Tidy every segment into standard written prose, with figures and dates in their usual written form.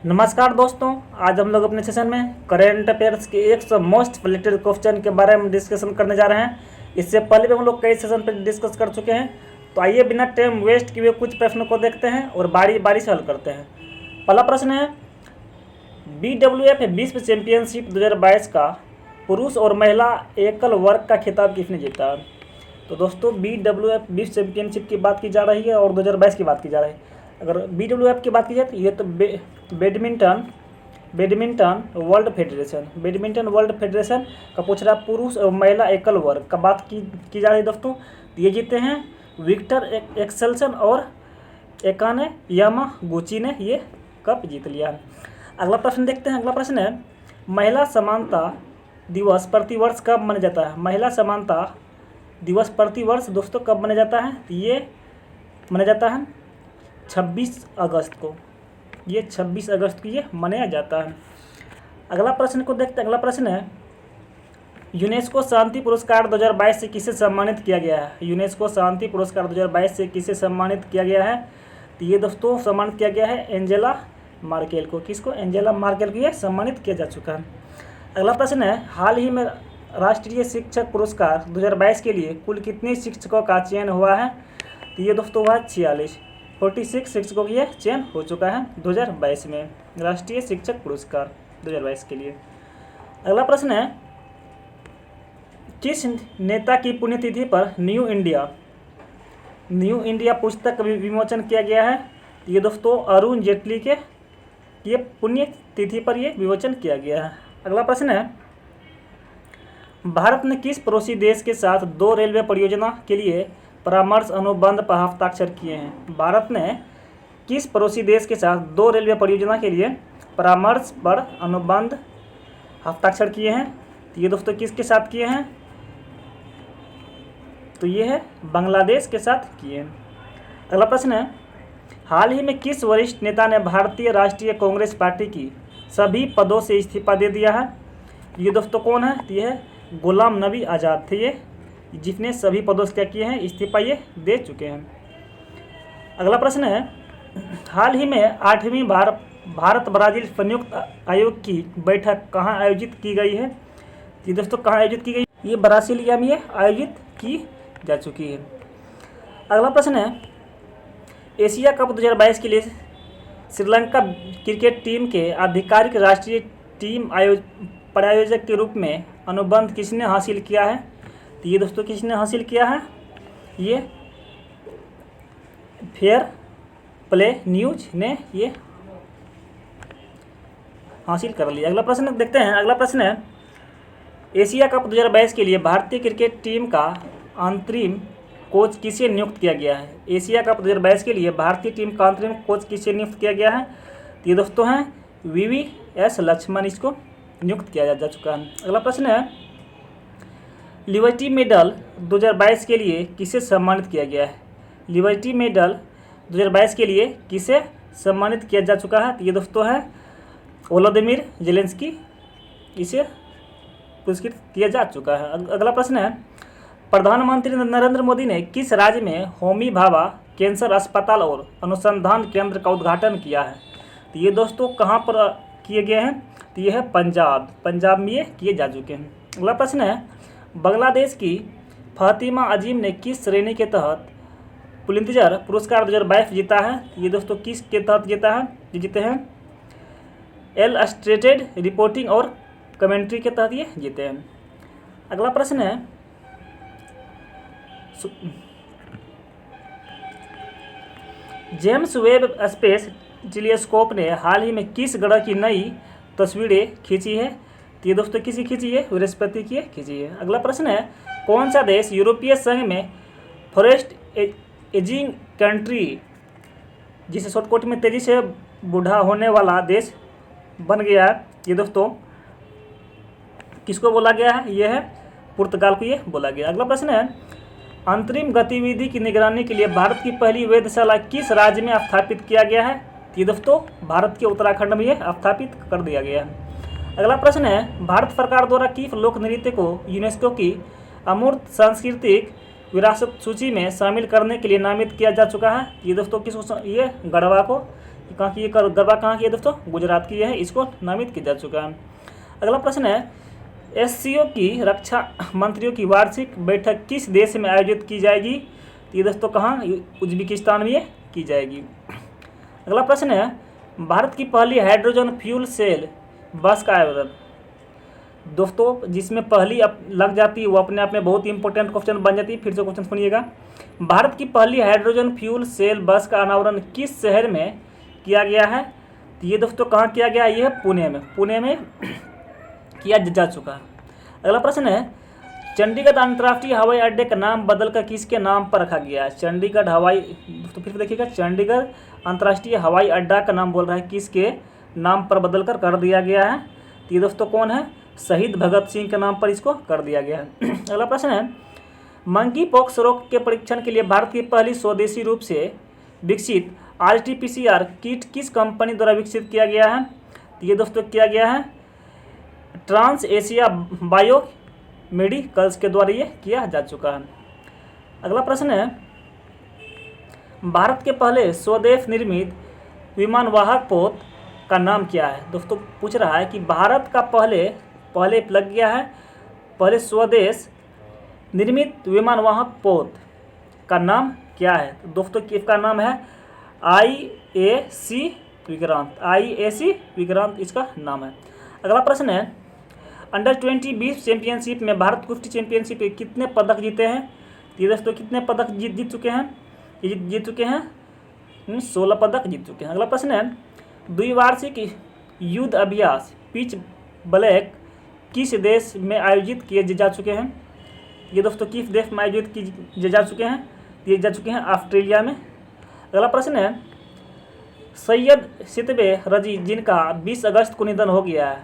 नमस्कार दोस्तों, आज हम लोग अपने सेशन में करेंट अफेयर्स के 100 मोस्ट रिलेटेड क्वेश्चन के बारे में डिस्कशन करने जा रहे हैं। इससे पहले भी हम लोग कई सेशन पर डिस्कस कर चुके हैं, तो आइए बिना टाइम वेस्ट किए कुछ प्रश्नों को देखते हैं और बारी बारी से हल करते हैं। पहला प्रश्न है, BWF विश्व चैंपियनशिप 2022 का पुरुष और महिला एकल वर्ग का खिताब किसने जीता? तो दोस्तों BWF विश्व चैंपियनशिप की बात की जा रही है और 2022 की बात की जा रही है। अगर BWF की बात की जाए तो ये तो बैडमिंटन वर्ल्ड फेडरेशन का पूछ रहा है। पुरुष और महिला एकल वर्ग का बात की जा रही है दोस्तों। ये जीते हैं विक्टर एक्सेल्सन और एकाने यामागुची ने ये कप जीत लिया है। अगला प्रश्न देखते हैं। अगला प्रश्न है, महिला समानता दिवस प्रतिवर्ष कब मनाया जाता है? महिला समानता दिवस प्रतिवर्ष दोस्तों कब मनाया जाता है? ये मनाया जाता है 26 अगस्त को। ये 26 अगस्त को ये मनाया जाता है। अगला प्रश्न को देखते हैं। अगला प्रश्न है, यूनेस्को शांति पुरस्कार 2022 से किसे सम्मानित किया गया है? यूनेस्को शांति पुरस्कार 2022 से किसे सम्मानित किया गया है? तो ये दोस्तों सम्मानित किया गया है एंजेला मार्केल को। किसको? एंजेला मार्केल को ये सम्मानित किया जा चुका है। अगला प्रश्न है, हाल ही में राष्ट्रीय शिक्षक पुरस्कार 2022 के लिए कुल कितने शिक्षकों का चयन हुआ है? तो ये दोस्तों हुआ 46 शिक्षकों की चयन हो चुका है 2022 में राष्ट्रीय शिक्षक पुरस्कार 2022 के लिए। अगला प्रश्न है, किस नेता की पुण्यतिथि पर न्यू इंडिया पुस्तक विमोचन किया गया है? ये दोस्तों अरुण जेटली के ये पुण्यतिथि पर ये विमोचन किया गया है। अगला प्रश्न है, भारत ने किस पड़ोसी देश के साथ 2 रेलवे परियोजना के लिए परामर्श अनुबंध पर हस्ताक्षर किए हैं? भारत ने किस पड़ोसी देश के साथ 2 रेलवे परियोजना के लिए परामर्श पर अनुबंध हस्ताक्षर किए हैं? तो ये दोस्तों किसके साथ किए हैं? तो ये है बांग्लादेश के साथ किए हैं। अगला प्रश्न है, हाल ही में किस वरिष्ठ नेता ने भारतीय राष्ट्रीय कांग्रेस पार्टी की सभी पदों से इस्तीफा दे दिया है? ये दोस्तों कौन है? तो ये है गुलाम नबी आज़ाद थे, ये जिसने सभी पदों से क्या किए हैं? इस्तीफा ये दे चुके हैं। अगला प्रश्न है, हाल ही में 8वीं भारत ब्राज़ील संयुक्त आयोग की बैठक कहाँ आयोजित की गई है? ये दोस्तों कहाँ आयोजित की गई? ये ब्रासीलिया में आयोजित की जा चुकी है। अगला प्रश्न है, एशिया कप 2022 के लिए श्रीलंका क्रिकेट टीम के आधिकारिक राष्ट्रीय टीम प्रायोजक के रूप में अनुबंध किसने हासिल किया है? तो ये दोस्तों किसने हासिल किया है? ये फेयर प्ले न्यूज ने ये हासिल कर लिया। अगला प्रश्न देखते हैं। अगला प्रश्न है, एशिया कप 2022 के लिए भारतीय क्रिकेट टीम का अंतरिम कोच किसे नियुक्त किया गया है? एशिया कप 2022 के लिए भारतीय टीम का अंतरिम कोच किसे नियुक्त किया गया है? तो ये दोस्तों हैं VVS लक्ष्मण, इसको नियुक्त किया जा चुका है। अगला प्रश्न है, लिबर्टी मेडल 2022 के लिए किसे सम्मानित किया गया है? लिबर्टी मेडल 2022 के लिए किसे सम्मानित किया जा चुका है? तो ये दोस्तों है वोलोदिमीर जेलेंस्की, इसे पुरस्कृत किया जा चुका है। अगला प्रश्न है, प्रधानमंत्री नरेंद्र मोदी ने किस राज्य में होमी भाभा कैंसर अस्पताल और अनुसंधान केंद्र का उद्घाटन किया है? तो ये दोस्तों कहाँ पर किए गए हैं? तो ये है पंजाब में ये किए जा चुके हैं। अगला प्रश्न है, बांग्लादेश की फातिमा अजीम ने किस श्रेणी के तहत पुलित्जर पुरस्कार 2022 जीता है? ये दोस्तों किस के तहत जीता है? ये जीते हैं इलस्ट्रेटेड रिपोर्टिंग और कमेंट्री के तहत ये जीते हैं। अगला प्रश्न है, जेम्स वेब स्पेस टेलीस्कोप ने हाल ही में किस ग्रह की नई तस्वीरें खींची है? तो ये दोस्तों किसी खींची है? बृहस्पति की खींची है। अगला प्रश्न है, कौन सा देश यूरोपीय संघ में फॉरेस्ट एजिंग कंट्री, जिसे शॉर्टकट में तेजी से बूढ़ा होने वाला देश बन गया है? ये दोस्तों किसको बोला गया है? ये है पुर्तगाल को ये बोला गया। अगला प्रश्न है, अंतरिम गतिविधि की निगरानी के लिए भारत की पहली वेधशाला किस राज्य में स्थापित किया गया है? ये दोस्तों भारत के उत्तराखंड में ये स्थापित कर दिया गया है। अगला प्रश्न है, भारत सरकार द्वारा किस लोक नृत्य को यूनेस्को की अमूर्त सांस्कृतिक विरासत सूची में शामिल करने के लिए नामित किया जा चुका है? ये दोस्तों किसको? ये गढ़वा को कहाँ की, ये गरबा कहाँ की है दोस्तों, गुजरात की है, इसको नामित किया जा चुका है। अगला प्रश्न है एससीओ की रक्षा मंत्रियों की वार्षिक बैठक किस देश में आयोजित की जाएगी, तो ये दोस्तों कहाँ, उज्बेकिस्तान में ये की जाएगी। अगला प्रश्न है भारत की पहली हाइड्रोजन फ्यूल सेल बस का आयोजन, दोस्तों जिसमें पहली लग जाती है वो अपने आप में बहुत ही इंपॉर्टेंट क्वेश्चन बन जाती है। फिर से क्वेश्चन सुनिएगा, भारत की पहली हाइड्रोजन फ्यूल सेल बस का अनावरण किस शहर में किया गया है, तो ये दोस्तों कहाँ किया गया, ये है पुणे में किया जा चुका है। अगला प्रश्न है चंडीगढ़ अंतर्राष्ट्रीय हवाई अड्डे का नाम बदलकर किसके नाम पर रखा गया है, चंडीगढ़ हवाई, तो फिर देखिएगा चंडीगढ़ अंतर्राष्ट्रीय हवाई अड्डा का नाम बोल रहा है किसके नाम पर बदलकर कर दिया गया है, तो ये दोस्तों कौन है, शहीद भगत सिंह के नाम पर इसको कर दिया गया है। अगला प्रश्न है मंकी पॉक्स रोग के परीक्षण के लिए भारत की पहली स्वदेशी रूप से विकसित RT-PCR किट किस कंपनी द्वारा विकसित किया गया है, तो ये दोस्तों किया गया है ट्रांस एशिया बायो मेडिकल्स के द्वारा ये किया जा चुका है। अगला प्रश्न है भारत के पहले स्वदेश निर्मित विमानवाहक पोत का नाम क्या है, दोस्तों पूछ रहा है कि भारत का पहले लग गया है, पहले स्वदेश निर्मित विमानवाहक पोत का नाम क्या है, तो दोस्तों इसका नाम है IAC विक्रांत इसका नाम है। अगला प्रश्न है अंडर 20 बीफ चैंपियनशिप में भारत कुश्ती चैंपियनशिप में कितने पदक जीते हैं, ये दोस्तों कितने पदक जीत चुके हैं, ये जीत चुके हैं 16 पदक जीत चुके हैं। अगला प्रश्न है द्विवार्षिक युद्ध अभ्यास पिच ब्लैक किस देश में आयोजित किए जा चुके हैं, ये दोस्तों किस देश में आयोजित किए जा चुके हैं, ये जा चुके हैं ऑस्ट्रेलिया में। अगला प्रश्न है सैयद सितबे रजी जिनका 20 अगस्त को निधन हो गया है,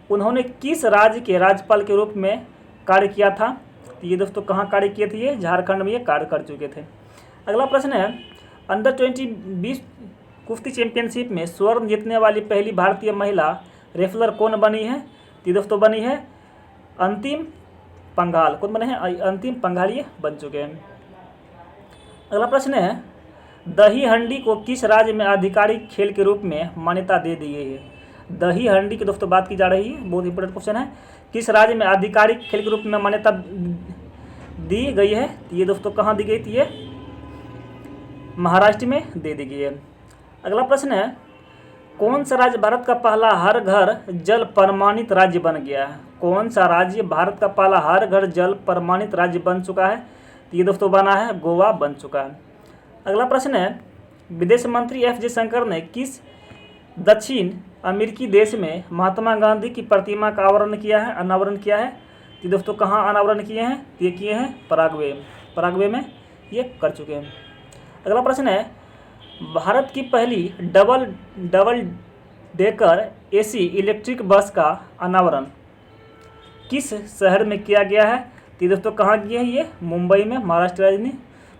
उन्होंने किस राज्य के राज्यपाल के रूप में कार्य किया था, तो ये दोस्तों कहाँ कार्य किए थे, ये झारखंड में ये कार्य कर चुके थे। अगला प्रश्न है अंडर 20 कुश्ती चैंपियनशिप में स्वर्ण जीतने वाली पहली भारतीय महिला रेफलर कौन बनी है, तो ये दोस्तों बनी है अंतिम पंघाल, कौन बने हैं, अंतिम पंघाल ये बन चुके हैं। अगला प्रश्न है दही हंडी को किस राज्य में आधिकारिक खेल के रूप में मान्यता दे दी गई है, दही हंडी की दोस्तों बात की जा रही है, बहुत इंपॉर्टेंट क्वेश्चन है, किस राज्य में आधिकारिक खेल के रूप में मान्यता दी गई है, तो ये दोस्तों कहाँ दी गई थी, ये महाराष्ट्र में दे दी गई है। अगला प्रश्न है कौन सा राज्य भारत का पहला हर घर जल प्रमाणित राज्य बन गया है, कौन सा राज्य भारत का पहला हर घर जल प्रमाणित राज्य बन चुका है, तो ये दोस्तों बना है गोवा बन चुका है। अगला प्रश्न है विदेश मंत्री FJ शंकर ने किस दक्षिण अमेरिकी देश में महात्मा गांधी की प्रतिमा का अनावरण किया है, तो दोस्तों कहाँ अनावरण किए हैं, ये किए हैं पराग्वे में ये कर चुके हैं। अगला प्रश्न है भारत की पहली double decker AC electric bus का अनावरण किस शहर में किया गया है, तो दोस्तों कहाँ किए हैं, ये मुंबई में, महाराष्ट्र राज्य में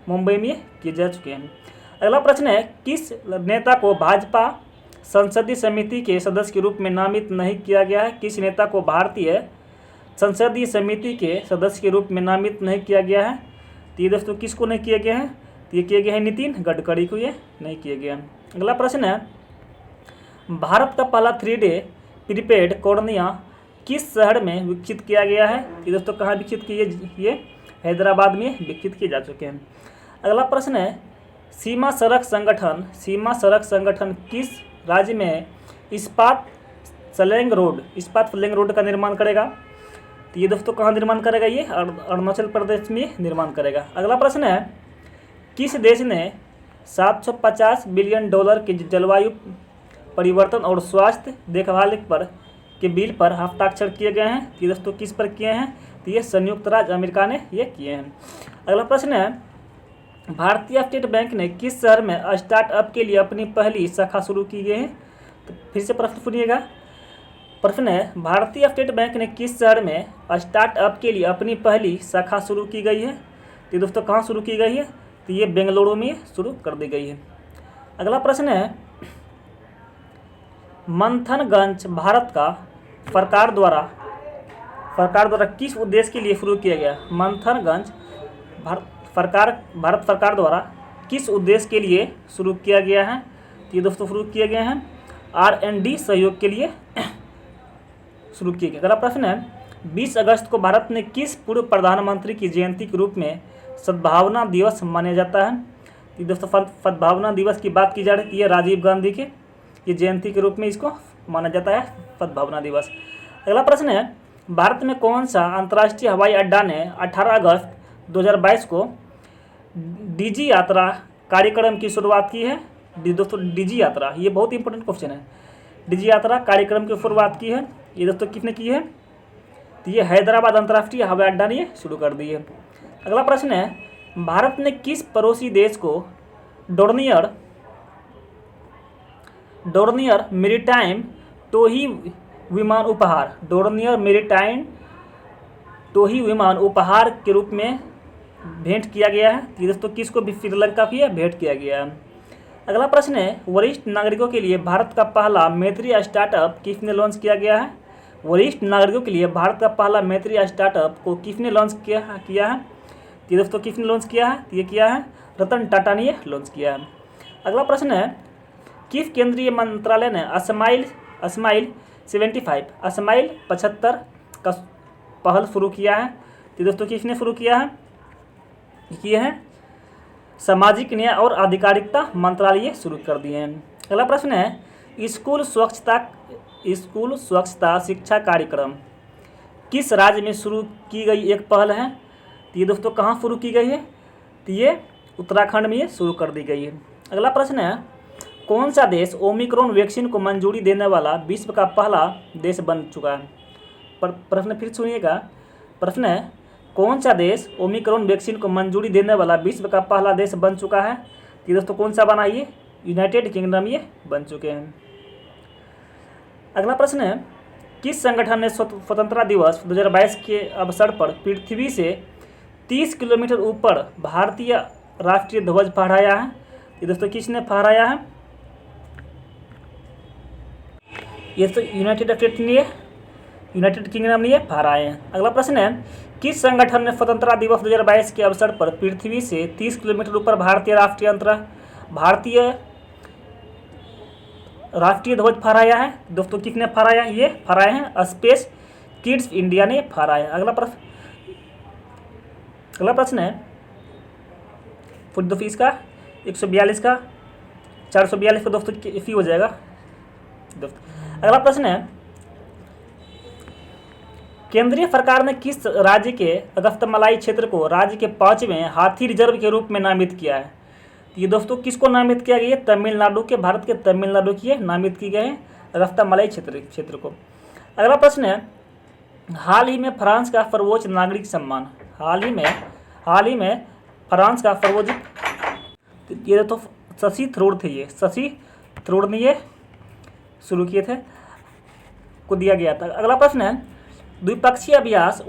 मुंबई में किए जा चुके हैं। अगला प्रश्न है किस नेता को भाजपा संसदीय समिति के सदस्य के रूप में नामित नहीं किया गया है, किस नेता को भारतीय संसदीय समिति के सदस्य के रूप में नामित नहीं किया गया है, तो ये दोस्तों किसको नहीं किया गया है, तो ये किए गए हैं नितिन गडकरी को, ये नहीं किए गए हैं। अगला प्रश्न है भारत का पहला 3D प्रीपेड कॉर्निया किस शहर में विकसित किया गया है, ये दोस्तों कहाँ विकसित किए, ये हैदराबाद में विकसित किए जा चुके हैं। अगला प्रश्न है सीमा सड़क संगठन किस राज्य में इस्पात फ्लैंग रोड का निर्माण करेगा, तो ये दोस्तों कहाँ निर्माण करेगा, ये अरुणाचल प्रदेश में निर्माण करेगा। अगला प्रश्न है किस देश ने $750 बिलियन के जलवायु परिवर्तन और स्वास्थ्य देखभाल के बिल पर हस्ताक्षर किए गए हैं, तो ये दोस्तों किस पर किए हैं, तो ये संयुक्त राज्य अमेरिका ने ये किए हैं। अगला प्रश्न है भारतीय स्टेट बैंक ने किस शहर में स्टार्टअप के लिए अपनी पहली शाखा शुरू की गई है, तो फिर से प्रश्न सुनिएगा। प्रश्न है भारतीय स्टेट बैंक ने किस शहर में स्टार्टअप के लिए अपनी पहली शाखा शुरू की गई है, तो दोस्तों कहाँ शुरू की गई है, तो ये बेंगलुरु में शुरू कर दी गई है। अगला प्रश्न है मंथनगंज भारत का सरकार द्वारा किस उद्देश्य के लिए शुरू किया गया, मंथनगंज भारत सरकार द्वारा किस उद्देश्य के लिए शुरू किया गया है, तो ये दोस्तों शुरू किए गए हैं R&D सहयोग के लिए शुरू किए गए। अगला प्रश्न है 20 अगस्त को भारत में किस पूर्व प्रधानमंत्री की जयंती के रूप में सद्भावना दिवस माना जाता है? तो दोस्तों सद्भावना दिवस की बात की जा रही है राजीव गांधी के ये जयंती के रूप में इसको माना जाता है सद्भावना दिवस। अगला प्रश्न है भारत में कौन सा अंतर्राष्ट्रीय हवाई अड्डा ने 18 अगस्त 2022 को डीजी यात्रा कार्यक्रम की शुरुआत की है? दोस्तों डीजी यात्रा ये बहुत इंपॉर्टेंट क्वेश्चन है। डीजी यात्रा कार्यक्रम की शुरुआत की है ये दोस्तों किसने की है? तो ये हैदराबाद अंतर्राष्ट्रीय हवाई अड्डा ने शुरू कर दी है। अगला प्रश्न है भारत ने किस पड़ोसी देश को डोर्नियर मेरीटाइम टोही विमान उपहार के रूप में भेंट किया गया है? ये दोस्तों किसको भी श्रीलंका की भेंट किया गया है। अगला प्रश्न है वरिष्ठ नागरिकों के लिए भारत का पहला मैत्री स्टार्टअप किसने लॉन्च किया गया है? वरिष्ठ नागरिकों के लिए भारत का पहला मैत्री स्टार्टअप को किसने लॉन्च किया है? ये दोस्तों किसने लॉन्च किया है? ये किया है रतन टाटा ने लॉन्च किया है। अगला प्रश्न है किस केंद्रीय मंत्रालय ने स्माइल 75 का पहल शुरू किया है? तो दोस्तों किसने शुरू किया है? ये है सामाजिक न्याय और आधिकारिकता मंत्रालय शुरू कर दिए हैं। अगला प्रश्न है स्कूल स्वच्छता शिक्षा कार्यक्रम किस राज्य में शुरू की गई एक पहल है? तो ये दोस्तों कहाँ शुरू की गई है? तो ये उत्तराखंड में शुरू कर दी गई है। अगला प्रश्न है कौन सा देश ओमिक्रॉन वैक्सीन को मंजूरी देने वाला विश्व का पहला देश बन चुका है? प्रश्न फिर सुनिएगा। प्रश्न है कौन सा देश ओमिक्रॉन वैक्सीन को मंजूरी देने वाला विश्व का पहला देश बन चुका है? ये दोस्तों कौन सा बना? ये यूनाइटेड किंगडम ये बन चुके हैं। अगला प्रश्न है किस संगठन ने स्वतंत्रता दिवस 2022 के अवसर पर पृथ्वी से 30 किलोमीटर ऊपर भारतीय राष्ट्रीय ध्वज फहराया है? ये दोस्तों किसने फहराया है? ये तो यूनाइटेड किंगडम ने फहराए हैं। अगला प्रश्न है किस संगठन ने स्वतंत्रता दिवस 2022 के अवसर पर पृथ्वी से 30 किलोमीटर ऊपर भारतीय राष्ट्रीय ध्वज फहराया है? दोस्तों किसने फहराया? ये फहराए हैं स्पेस किड्स इंडिया ने फहराया। अगला प्रश्न है दोस्तों इसका 142 का 442 का दोस्तों इसी हो जाएगा दोस्तों। अगला प्रश्न है केंद्रीय सरकार ने किस राज्य के अगस्तमलाई क्षेत्र को राज्य के 5वें हाथी रिजर्व के रूप में नामित किया है? ये दोस्तों किसको नामित किया गया? तमिलनाडु के भारत के तमिलनाडु की नामित की गए हैं अगस्तमलाई क्षेत्र को। अगला प्रश्न है हाल ही में फ्रांस का सर्वोच्च नागरिक सम्मान हाल ही में फ्रांस का सर्वोच्च ये तो शशि थरूर थे। ये शशि थरूर ने ये शुरू किए थे को दिया गया था। अगला प्रश्न है द्विपक्षीय अभ्यास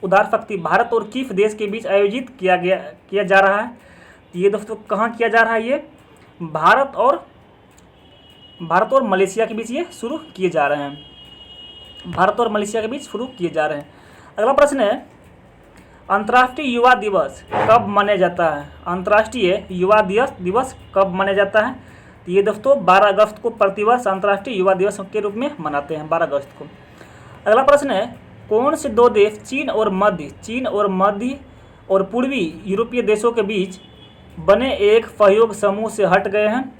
उदार शक्ति भारत और किस देश के बीच आयोजित किया जा रहा है? ये दोस्तों कहाँ किया जा रहा है? ये भारत और मलेशिया के बीच ये शुरू किए जा रहे हैं। अगला प्रश्न है अंतर्राष्ट्रीय युवा दिवस कब मनाया जाता है? अंतर्राष्ट्रीय युवा दिवस कब मनाया जाता है? तो ये दोस्तों 12 अगस्त को प्रतिवर्ष अंतर्राष्ट्रीय युवा दिवस के रूप में मनाते हैं 12 अगस्त को। अगला प्रश्न है कौन से दो देश चीन और मध्य और पूर्वी यूरोपीय देशों के बीच बने एक सहयोग समूह से हट गए हैं?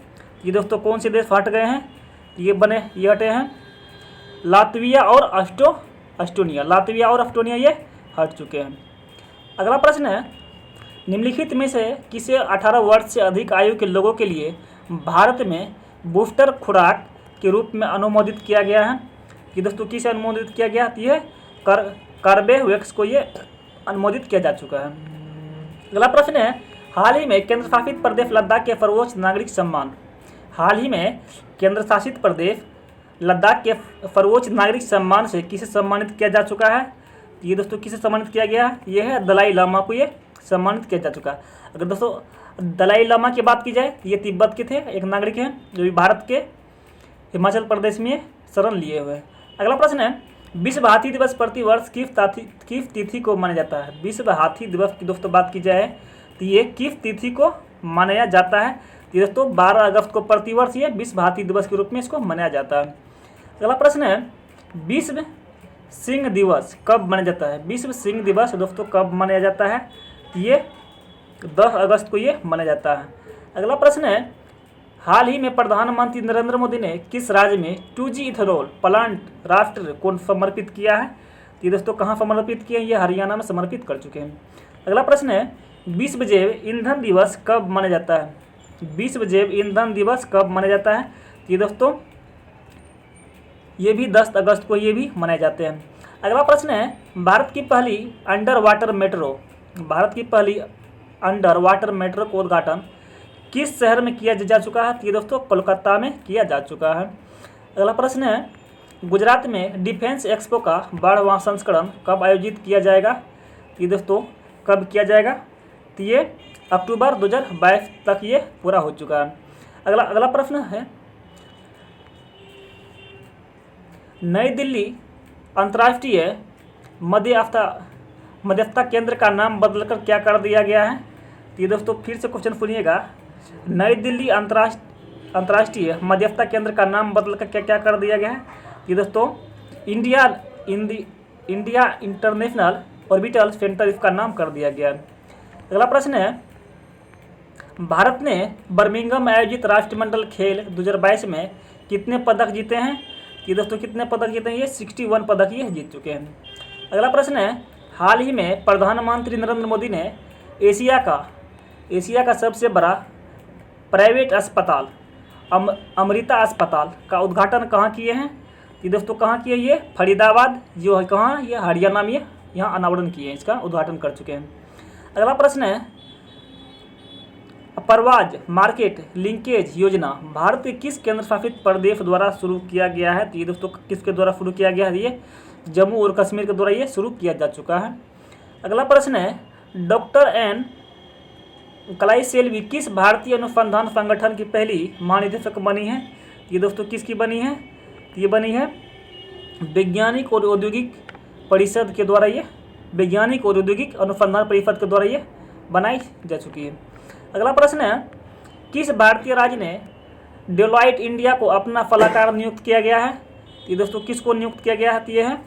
ये दोस्तों कौन से देश हट गए हैं? ये हटे हैं लातविया और एस्टोनिया ये हट चुके हैं। अगला प्रश्न है निम्नलिखित में से किसे 18 वर्ष से अधिक आयु के लोगों के लिए भारत में बूस्टर खुराक के रूप में अनुमोदित किया गया है? ये दोस्तों किसे अनुमोदित किया गया? ये कार्बेवैक्स को ये अनुमोदित किया जा चुका है। अगला प्रश्न है हाल ही में केंद्र शासित प्रदेश लद्दाख के सर्वोच्च नागरिक सम्मान से किसे सम्मानित किया जा चुका है? ये दोस्तों किसे सम्मानित किया गया है? ये है दलाई लामा को ये सम्मानित किया जा चुका है। अगर दोस्तों दलाई लामा की बात की जाए तो ये तिब्बत के थे एक नागरिक हैं जो भी भारत के हिमाचल प्रदेश में शरण लिए हुए हैं। अगला प्रश्न है विश्व हाथी दिवस प्रतिवर्ष किस तिथि को मनाया जाता है? विश्व हाथी दिवस की दोस्तों बात की जाए तो ये किस तिथि को मनाया जाता है? ये दोस्तों 12 अगस्त को प्रतिवर्ष ये विश्व हाथी दिवस के रूप में इसको मनाया जाता है। अगला प्रश्न है, विश्व सिंह दिवस कब मनाया जाता है? विश्व सिंह दिवस दोस्तों कब मनाया जाता है? ये 10 अगस्त को ये मनाया जाता है। अगला प्रश्न है, हाल ही में प्रधानमंत्री नरेंद्र मोदी ने किस राज्य में 2G इथेनॉल प्लांट राष्ट्र को समर्पित किया है? ये दोस्तों कहाँ समर्पित किए हैं? ये हरियाणा में समर्पित कर चुके हैं। अगला प्रश्न है, विश्व जैव ईंधन दिवस कब मनाया जाता है? विश्व जैव ईंधन दिवस कब मनाया जाता है? ये दोस्तों ये भी 10 अगस्त को ये भी मनाए जाते हैं। अगला प्रश्न है, भारत की पहली अंडर वाटर मेट्रो का उद्घाटन किस शहर में किया जा चुका है? ये दोस्तों कोलकाता में किया जा चुका है। अगला प्रश्न है, गुजरात में डिफेंस एक्सपो का 12वां संस्करण कब आयोजित किया जाएगा? ये दोस्तों कब किया जाएगा? तो ये अक्टूबर 2022 तक ये पूरा हो चुका है। अगला प्रश्न है, नई दिल्ली अंतर्राष्ट्रीय मध्यस्थता केंद्र का नाम बदलकर क्या कर दिया गया है? ये दोस्तों फिर से क्वेश्चन सुनिएगा, नई दिल्ली अंतर्राष्ट्रीय मध्यस्थता केंद्र का नाम बदलकर क्या कर दिया गया है? ये दोस्तों इंडिया इंटरनेशनल ऑर्बिटल सेंटर इसका नाम कर दिया गया है। अगला प्रश्न है, भारत ने बर्मिंघम में आयोजित राष्ट्रमंडल खेल 2022 में कितने पदक जीते हैं? ये दोस्तों कितने पदक जीते हैं? ये 61 पदक ये जीत चुके हैं। अगला प्रश्न है, हाल ही में प्रधानमंत्री नरेंद्र मोदी ने एशिया का सबसे बड़ा प्राइवेट अस्पताल अमृता अस्पताल का उद्घाटन कहाँ किए हैं? ये दोस्तों कहाँ किए? ये फरीदाबाद जो है कहाँ, ये हरियाणा में यहाँ अनावरण किए हैं, इसका उद्घाटन कर चुके हैं। अगला प्रश्न है, परवाज मार्केट लिंकेज योजना भारत के किस केंद्र शासित प्रदेश द्वारा शुरू किया गया है? तो ये दोस्तों किसके द्वारा शुरू किया गया है? ये जम्मू और कश्मीर के द्वारा ये शुरू किया जा चुका है। अगला प्रश्न है, डॉक्टर एन कलाईसेल्वी किस भारतीय अनुसंधान संगठन की पहली महानिदेशक बनी है? ये दोस्तों किसकी बनी है? ये बनी है वैज्ञानिक और औद्योगिक परिषद के द्वारा, ये वैज्ञानिक और औद्योगिक अनुसंधान परिषद के द्वारा ये बनाई जा चुकी है। अगला प्रश्न है, किस भारतीय राज्य ने डेलॉयट इंडिया को अपना सलाहकार नियुक्त किया गया है? ये दोस्तों किसको नियुक्त किया गया है? ये है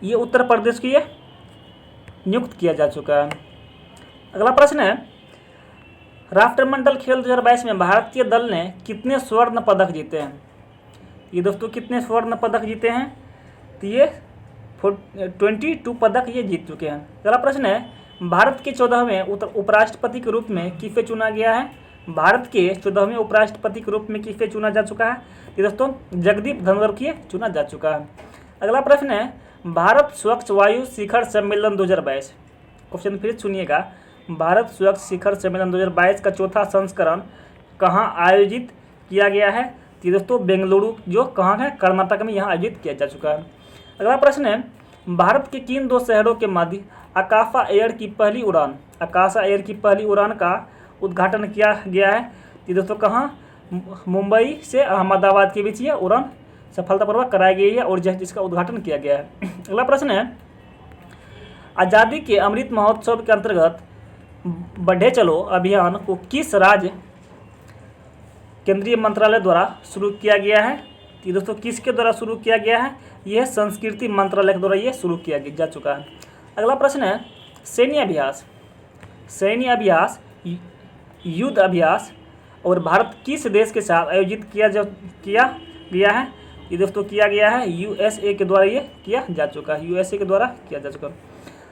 ये उत्तर प्रदेश की ये नियुक्त किया जा चुका है। अगला प्रश्न है, राष्ट्रमंडल खेल 2022 में भारतीय दल ने कितने स्वर्ण पदक जीते हैं? ये दोस्तों कितने स्वर्ण पदक जीते हैं? तो ये 22 पदक ये जीत चुके हैं। अगला प्रश्न है, भारत के 14वें उपराष्ट्रपति के रूप में किसे चुना गया है? भारत के 14वें उपराष्ट्रपति के रूप में किसे चुना जा चुका है? ये दोस्तों जगदीप धनखड़ को चुना जा चुका है। अगला प्रश्न है, भारत स्वच्छ वायु शिखर सम्मेलन 2022, क्वेश्चन फिर सुनिएगा, भारत स्वच्छ शिखर सम्मेलन 2022 का चौथा संस्करण कहाँ आयोजित किया गया है? ये दोस्तों बेंगलुरु जो कहाँ है, कर्नाटक में यहाँ आयोजित किया जा चुका है। अगला प्रश्न है, भारत के किन 2 शहरों के मध्य आकाशा एयर की पहली उड़ान का उद्घाटन किया गया है? ये दोस्तों कहाँ, मुंबई से अहमदाबाद के बीच ये उड़ान सफलतापूर्वक कराई गई है और जिसका उद्घाटन किया गया है। अगला प्रश्न है, आज़ादी के अमृत महोत्सव के अंतर्गत बढ़े चलो अभियान को किस राज्य केंद्रीय मंत्रालय द्वारा शुरू किया गया है? ये दोस्तों किसके द्वारा शुरू किया गया है? यह संस्कृति मंत्रालय के द्वारा ये शुरू किया जा चुका है। अगला प्रश्न है, सैन्य अभ्यास युद्ध अभ्यास और भारत किस देश के साथ आयोजित किया गया है? ये दोस्तों किया गया है USA के द्वारा ये किया जा चुका है, USA के द्वारा किया जा चुका है।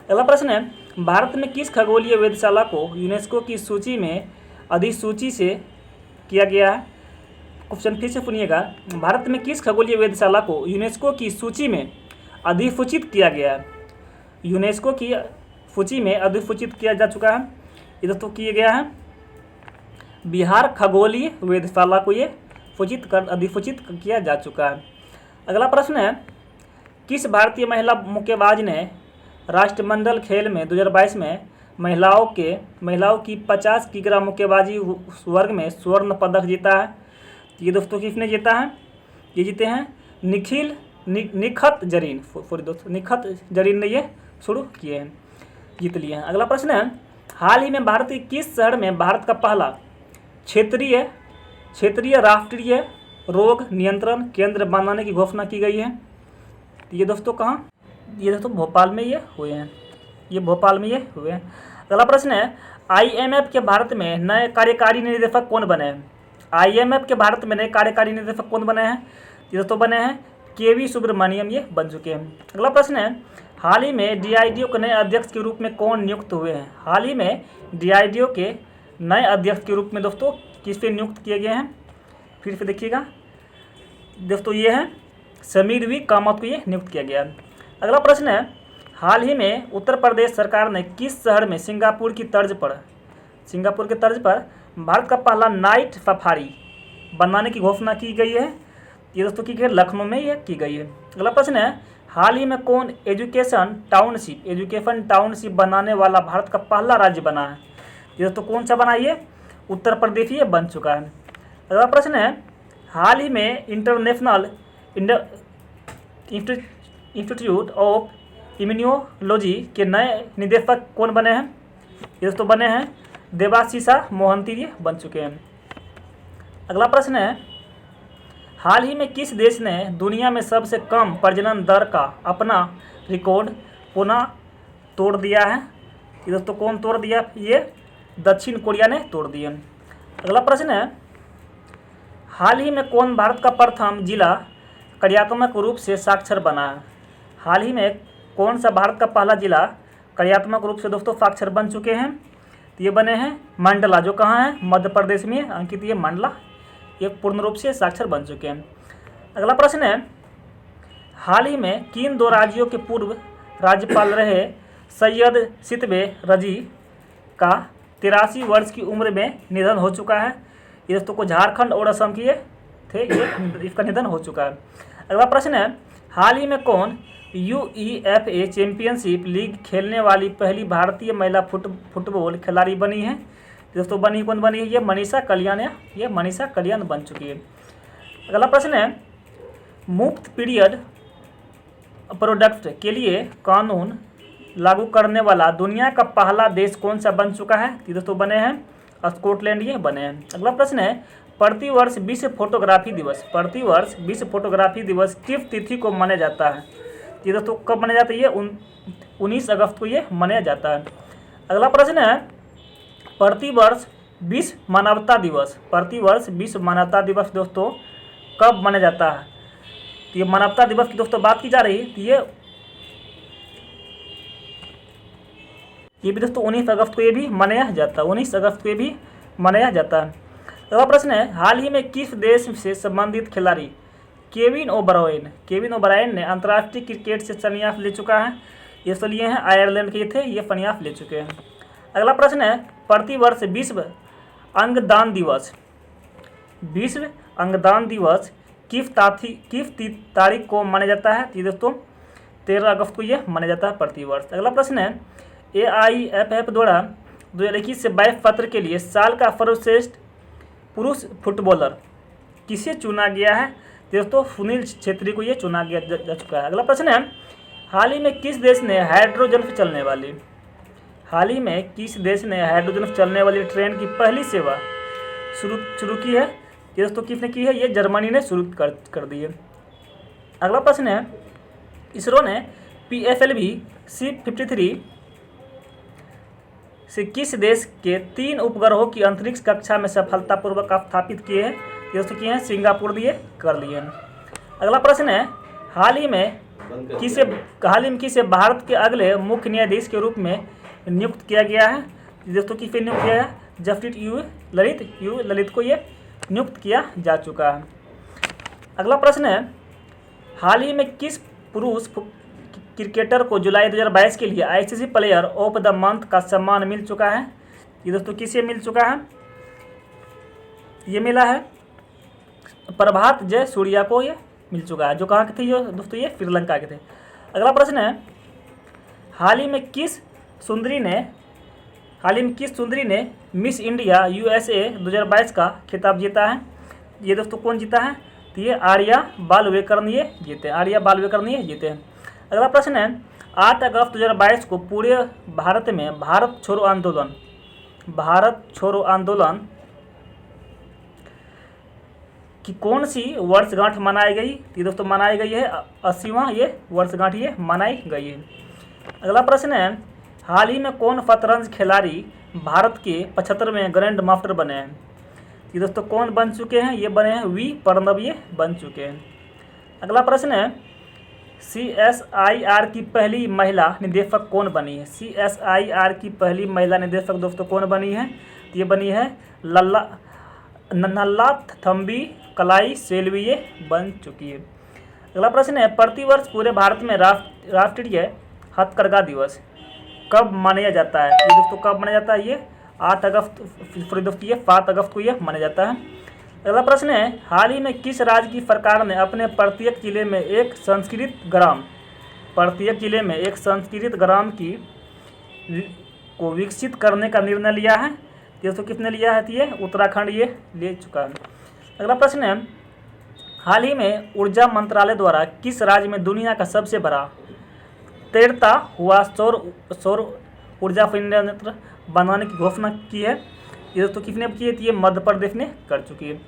अगला प्रश्न है, भारत में किस खगोलीय वेधशाला को यूनेस्को की सूची में अधिसूची से किया गया है? क्वेश्चन फिर से सुनिएगा, भारत में किस खगोलीय वेधशाला को यूनेस्को की सूची में अधिसूचित किया गया है? यूनेस्को की सूची में अधिसूचित किया जा चुका है, ये दोस्तों किया गया है बिहार खगोलीय वेधशाला को ये अधिसूचित किया जा चुका है। अगला प्रश्न है, किस भारतीय महिला मुक्केबाज ने राष्ट्रमंडल खेल में 2022 में महिलाओं की 50 किलोग्राम मुक्केबाजी वर्ग में स्वर्ण पदक जीता है? ये दोस्तों किसने जीता है? ये जीते हैं निखत जरीन ने ये शुरू किए हैं, जीत लिए हैं। अगला प्रश्न है, हाल ही में भारत के किस शहर में भारत का पहला क्षेत्रीय राष्ट्रीय रोग नियंत्रण केंद्र बनाने की घोषणा की गई है? ये दोस्तों कहाँ? ये दोस्तों भोपाल में ये हुए हैं, ये भोपाल में ये हुए हैं। अगला प्रश्न है, IMF के भारत में नए कार्यकारी निदेशक कौन बने हैं? IMF के भारत में नए कार्यकारी निदेशक कौन बने हैं? ये दोस्तों बने हैं KV सुब्रमण्यम, ये बन चुके हैं। अगला प्रश्न है, हाल ही में DIDO के नए अध्यक्ष के रूप में कौन नियुक्त हुए हैं? हाल ही में DIDO के नए अध्यक्ष के रूप में दोस्तों किस पे नियुक्त किए गए हैं? फिर से देखिएगा दोस्तों, ये है समीर V कामत को ये नियुक्त किया गया। अगला प्रश्न है, हाल ही में उत्तर प्रदेश सरकार ने किस शहर में सिंगापुर के तर्ज पर भारत का पहला नाइट सफारी बनाने की घोषणा की गई है? ये दोस्तों की गई लखनऊ में यह की गई है। अगला प्रश्न है, हाल ही में कौन एजुकेशन टाउनशिप बनाने वाला भारत का पहला राज्य बना है? ये दोस्तों कौन सा बना? ये उत्तर प्रदेश ये बन चुका है। अगला प्रश्न है, हाल ही में इंटरनेशनल इंस्टीट्यूट ऑफ इम्यूनोलॉजी के नए निदेशक कौन बने हैं? ये दोस्तों बने हैं देवाशीषा मोहंती, ये बन चुके हैं। अगला प्रश्न है, हाल ही में किस देश ने दुनिया में सबसे कम प्रजनन दर का अपना रिकॉर्ड पुनः तोड़ दिया है? ये दोस्तों कौन तोड़ दिया? ये दक्षिण कोरिया ने तोड़ दिया। अगला प्रश्न है, हाल ही में कौन भारत का प्रथम जिला कार्यात्मक रूप से साक्षर बना है? हाल ही में कौन सा भारत का पहला जिला कार्यात्मक रूप से दोस्तों साक्षर बन चुके हैं? तो ये बने हैं मंडला, जो कहाँ है? मध्य प्रदेश में अंकित ये मंडला, ये पूर्ण रूप से साक्षर बन चुके हैं। अगला प्रश्न है, हाल ही में किन दो राज्यों के पूर्व राज्यपाल रहे सैयद सितबे रजी का 83 वर्ष की उम्र में निधन हो चुका है? ये दोस्तों को झारखंड और असम के थे, ये इसका निधन हो चुका है। अगला प्रश्न है, हाल ही में कौन UEFA चैंपियनशिप लीग खेलने वाली पहली भारतीय महिला फुटबॉल खिलाड़ी बनी है? दोस्तों कौन बनी है? ये मनीषा कल्याण, ये मनीषा कल्याण बन चुकी है। अगला प्रश्न है, मुफ्त पीरियड प्रोडक्ट के लिए कानून लागू करने वाला दुनिया का पहला देश कौन सा बन चुका है? ये दोस्तों बने हैं स्कॉटलैंड, ये बने हैं। अगला प्रश्न है, प्रतिवर्ष विश्व फोटोग्राफी दिवस किस तिथि को मनाया जाता है? ये दोस्तों कब मनाया जाता है? ये 19 अगस्त को ये मनाया जाता है। अगला प्रश्न है, प्रतिवर्ष विश्व मानवता दिवस दोस्तों कब मनाया जाता है? तो ये मानवता दिवस की दोस्तों बात की जा रही है, तो ये भी दोस्तों 19 अगस्त को ये भी मनाया जाता है, 19 अगस्त को ये भी मनाया जाता है। अगला प्रश्न है, हाल ही में किस देश से संबंधित खिलाड़ी केविन ओब्रायन ने अंतर्राष्ट्रीय क्रिकेट से संन्यास ले चुका है? ये तो लिए हैं आयरलैंड के थे, ये संन्यास ले चुके हैं। अगला प्रश्न है, प्रतिवर्ष विश्व अंगदान दिवस किस तारीख को मनाया जाता है? ये दोस्तों 13 अगस्त को ये मनाया जाता है प्रतिवर्ष। अगला प्रश्न है, AIFF द्वारा 2021 से 22 सत्र के लिए साल का सर्वश्रेष्ठ पुरुष फुटबॉलर किसे चुना गया है? दोस्तों सुनील छेत्री को ये चुना गया जा चुका है। अगला प्रश्न है, हाल ही में किस देश ने हाइड्रोजन पर चलने वाली ट्रेन की पहली सेवा शुरू की है? ये दोस्तों किसने की है? ये जर्मनी ने शुरू कर दी है। अगला प्रश्न है, इसरो ने PSLV C-53 से किस देश के 3 उपग्रहों की अंतरिक्ष कक्षा में सफलतापूर्वक स्थापित किए हैं? ये दोस्तों किए हैं सिंगापुर दिए कर लिए हैं। अगला प्रश्न है, हाल ही में किसे भारत के अगले मुख्य न्यायाधीश के रूप में नियुक्त किया गया है? दोस्तों किसे नियुक्त किया है? जस्टिस ललित को ये नियुक्त किया जा चुका है। अगला प्रश्न है, हाल ही में किस पुरुष क्रिकेटर को जुलाई 2022 के लिए ICC player of the month का सम्मान मिल चुका है? ये दोस्तों किसे मिल चुका है? ये मिला है प्रभात जय सूर्या को ये मिल चुका है, जो कहाँ के थे ये दोस्तों? ये श्रीलंका के थे। अगला प्रश्न है, हाल ही में किस सुंदरी ने मिस इंडिया USA 2022 का खिताब जीता है? ये दोस्तों कौन जीता है? तो ये आर्या बालवेकरन ये जीते हैं। अगला प्रश्न है, 8 अगस्त 2022 को पूरे भारत में भारत छोड़ो आंदोलन भारत छोड़ो आंदोलन की कौन सी वर्षगांठ मनाई गई? ये दोस्तों मनाई गई है 80वां ये वर्षगांठ ये मनाई गई है। अगला प्रश्न है, हाल ही में कौन शतरंज खिलाड़ी भारत के 75वें ग्रैंड मास्टर बने हैं? ये दोस्तों कौन बन चुके हैं? ये बने हैं वी प्रणव, ये बन चुके हैं। अगला प्रश्न है, CSIR की पहली महिला निदेशक कौन बनी है? CSIR की पहली महिला निदेशक दोस्तों कौन बनी है? ये बनी है नल्लाथम्बी कलाई सेल्वी, ये बन चुकी है। अगला प्रश्न है, प्रतिवर्ष पूरे भारत में राष्ट्रीय हथकरघा दिवस कब मनाया जाता है? ये दोस्तों कब मनाया जाता है? ये 8 अगस्त, सॉरी दोस्तों ये 7 अगस्त को ये मनाया जाता है। अगला प्रश्न है, हाल ही में किस राज्य की सरकार ने अपने प्रत्येक जिले में एक संस्कृत ग्राम को विकसित करने का निर्णय लिया है? दोस्तों किसने लिया है? ये उत्तराखंड ये ले चुका है। अगला प्रश्न है, हाल ही में ऊर्जा मंत्रालय द्वारा किस राज्य में दुनिया का सबसे बड़ा तैरता हुआ सौर ऊर्जा संयंत्र बनाने की घोषणा की है? ये दोस्तों किसने की है? ये मध्य प्रदेश ने कर चुकी है।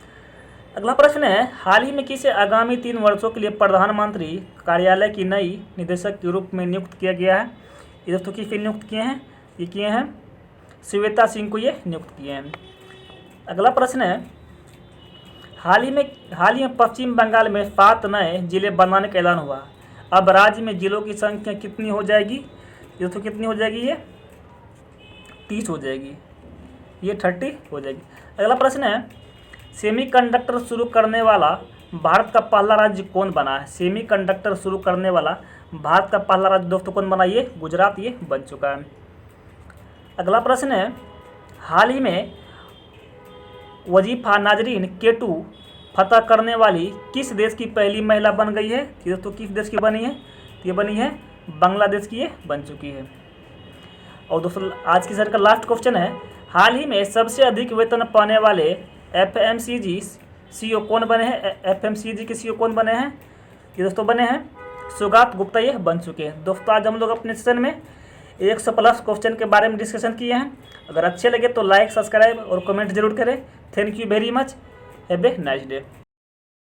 अगला प्रश्न है, हाल ही में किसे आगामी 3 वर्षों के लिए प्रधानमंत्री कार्यालय की नई निदेशक के रूप में नियुक्त किया गया है? ये दोस्तों किसे नियुक्त किए हैं? ये किए हैं श्वेता सिंह को ये नियुक्त किए हैं। अगला प्रश्न है, हाल ही में पश्चिम बंगाल में 7 नए जिले बनाने का ऐलान हुआ। अब राज्य में जिलों की संख्या कितनी हो जाएगी? दोस्तों कितनी हो जाएगी? ये 30 हो जाएगी, ये 30 हो जाएगी। अगला प्रश्न है, सेमीकंडक्टर शुरू करने वाला भारत का पहला राज्य कौन बना है? सेमीकंडक्टर शुरू करने वाला भारत का पहला राज्य दोस्तों कौन बना? ये गुजरात ये बन चुका है। अगला प्रश्न है, हाल ही में वजीफा नाजरीन K2 फतह करने वाली किस देश की पहली महिला बन गई है? ये दोस्तों किस देश की बनी है? ये बनी है बांग्लादेश की ये बन चुकी है। और दोस्तों आज की सर का लास्ट क्वेश्चन है, हाल ही में सबसे अधिक वेतन पाने वाले FMCG CEO कौन बने हैं? FMCG के CEO कौन बने हैं? ये दोस्तों बने हैं सुगात गुप्ता, ये बन चुके हैं। दोस्तों आज हम लोग अपने सेशन में 100+ क्वेश्चन के बारे में डिस्कशन किए हैं। अगर अच्छे लगे तो लाइक, सब्सक्राइब और कमेंट जरूर करें। Thank you very much, have a nice day.